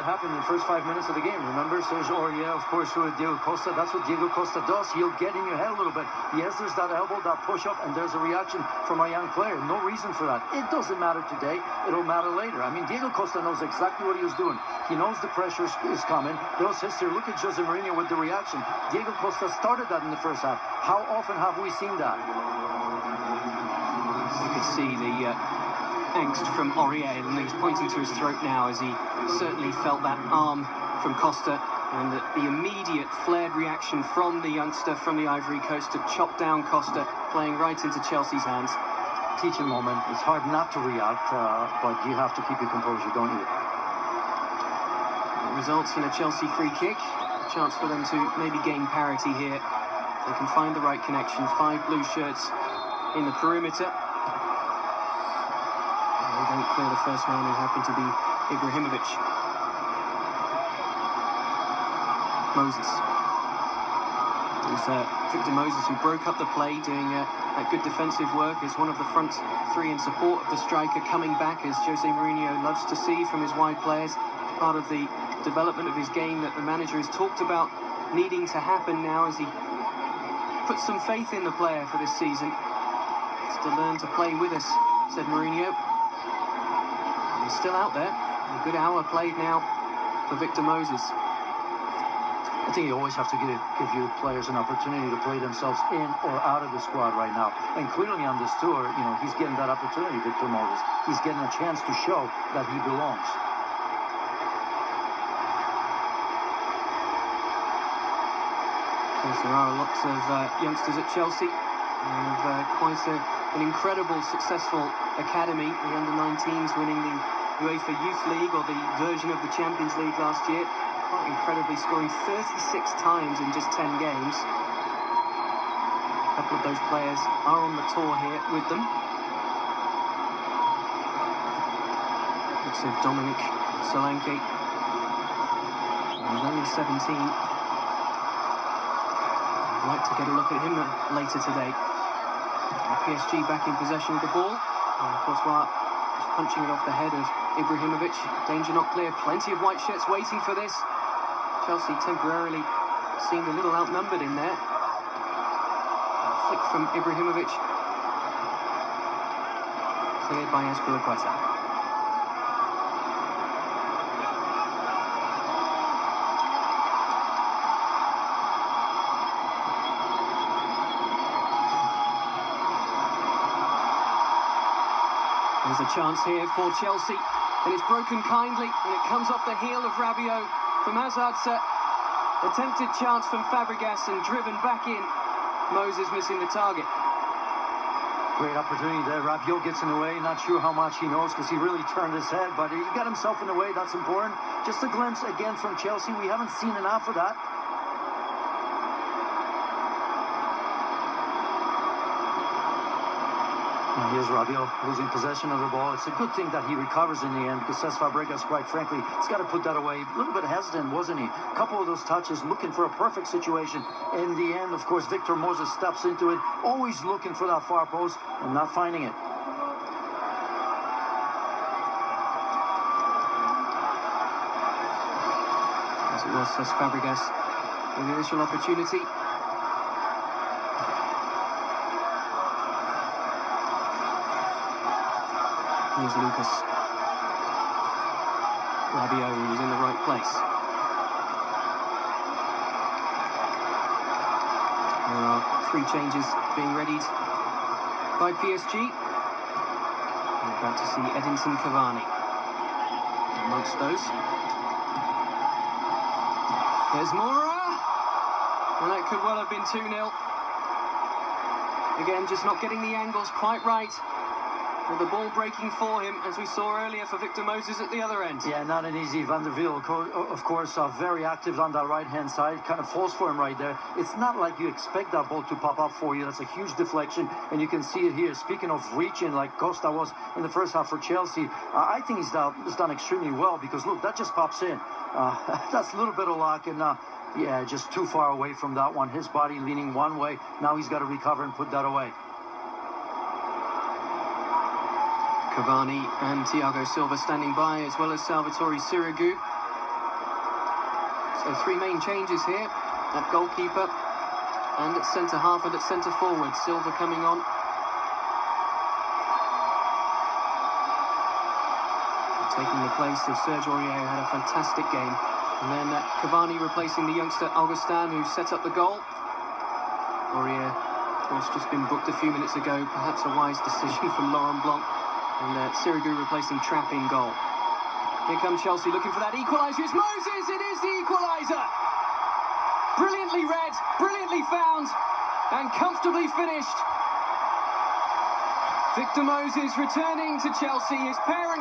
happened in the first 5 minutes of the game. Remember, Serge Aurier, of course, through Diego Costa. That's what Diego Costa does. He'll get in your head a little bit. Yes, there's that elbow, that push-up, and there's a reaction from a young player. No reason for that. It doesn't matter today. It'll matter later. I mean, Diego Costa knows exactly what he was doing. He knows the pressure is coming. There's history. Look at Jose Mourinho with the reaction. Diego Costa started that in the first half. How often have we seen that? You could see the angst from Aurier, and he's pointing to his throat now as he certainly felt that arm from Costa, and the immediate flared reaction from the youngster from the Ivory Coast to chop down Costa, playing right into Chelsea's hands. Teaching moment. It's hard not to react, but you have to keep your composure, don't you? It results in a Chelsea free kick, a chance for them to maybe gain parity here. They can find the right connection. 5 blue shirts in the perimeter. They don't clear the first man, who happened to be Ibrahimovic. Moses. It was Victor Moses who broke up the play, doing that good defensive work as one of the front 3 in support of the striker, coming back, as Jose Mourinho loves to see from his wide players. Part of the development of his game that the manager has talked about needing to happen now, as he puts some faith in the player for this season. It's to learn to play with us, said Mourinho. He's still out there. A good hour played now for Victor Moses. I think you always have to give your players an opportunity to play themselves in or out of the squad right now. And clearly on this tour, you know, he's getting that opportunity, Victor Moses. He's getting a chance to show that he belongs. Yes, there are lots of youngsters at Chelsea. They have quite an incredible, successful academy. The under-19s winning the UEFA Youth League, or the version of the Champions League last year. Quite incredibly, scoring 36 times in just 10 games. A couple of those players are on the tour here with them. Looks of Dominic Solanke. He's only 17. I'd like to get a look at him later today. PSG back in possession of the ball. And Courtois is punching it off the head of Ibrahimovic. Danger not clear. Plenty of white shirts waiting for this. Chelsea temporarily seemed a little outnumbered in there. A flick from Ibrahimovic. Cleared by Azpilicueta. There's a chance here for Chelsea, and it's broken kindly, and it comes off the heel of Rabiot from Hazard's attempted chance from Fabregas, and driven back in. Moses missing the target. Great opportunity there. Rabiot gets in the way. Not sure how much he knows, because he really turned his head, but he got himself in the way. That's important. Just a glimpse again from Chelsea. We haven't seen enough of that. And here's Rabiot losing possession of the ball. It's a good thing that he recovers in the end, because Cesc Fabregas, quite frankly, he's got to put that away. A little bit hesitant, wasn't he? A couple of those touches, looking for a perfect situation. In the end, of course, Victor Moses steps into it, always looking for that far post and not finding it. As it was Cesc Fabregas with the initial opportunity. Here's Lucas. Rabiot, who's in the right place. There are 3 changes being readied by PSG. We're about to see Edinson Cavani amongst those. There's Moura! And that could well have been 2-0. Again, just not getting the angles quite right. With the ball breaking for him, as we saw earlier for Victor Moses at the other end. Yeah, not an easy. Van der Wiel, of course, very active on that right-hand side. Kind of falls for him right there. It's not like you expect that ball to pop up for you. That's a huge deflection, and you can see it here. Speaking of reaching, like Costa was in the first half for Chelsea, I think he's done extremely well, because, look, that just pops in. That's a little bit of luck, and yeah, just too far away from that one. His body leaning one way. Now he's got to recover and put that away. Cavani and Thiago Silva standing by, as well as Salvatore Sirigu. So 3 main changes here at goalkeeper and at centre-half and at centre-forward. Silva coming on. Taking the place of Serge Aurier, who had a fantastic game. And then Cavani replacing the youngster Augustin, who set up the goal. Aurier, of course, just been booked a few minutes ago. Perhaps a wise decision from Laurent Blanc. And Sirigu replacing Trapp in goal. Here come Chelsea looking for that equaliser. It's Moses! It is the equaliser! Brilliantly read, brilliantly found, and comfortably finished. Victor Moses returning to Chelsea, his parent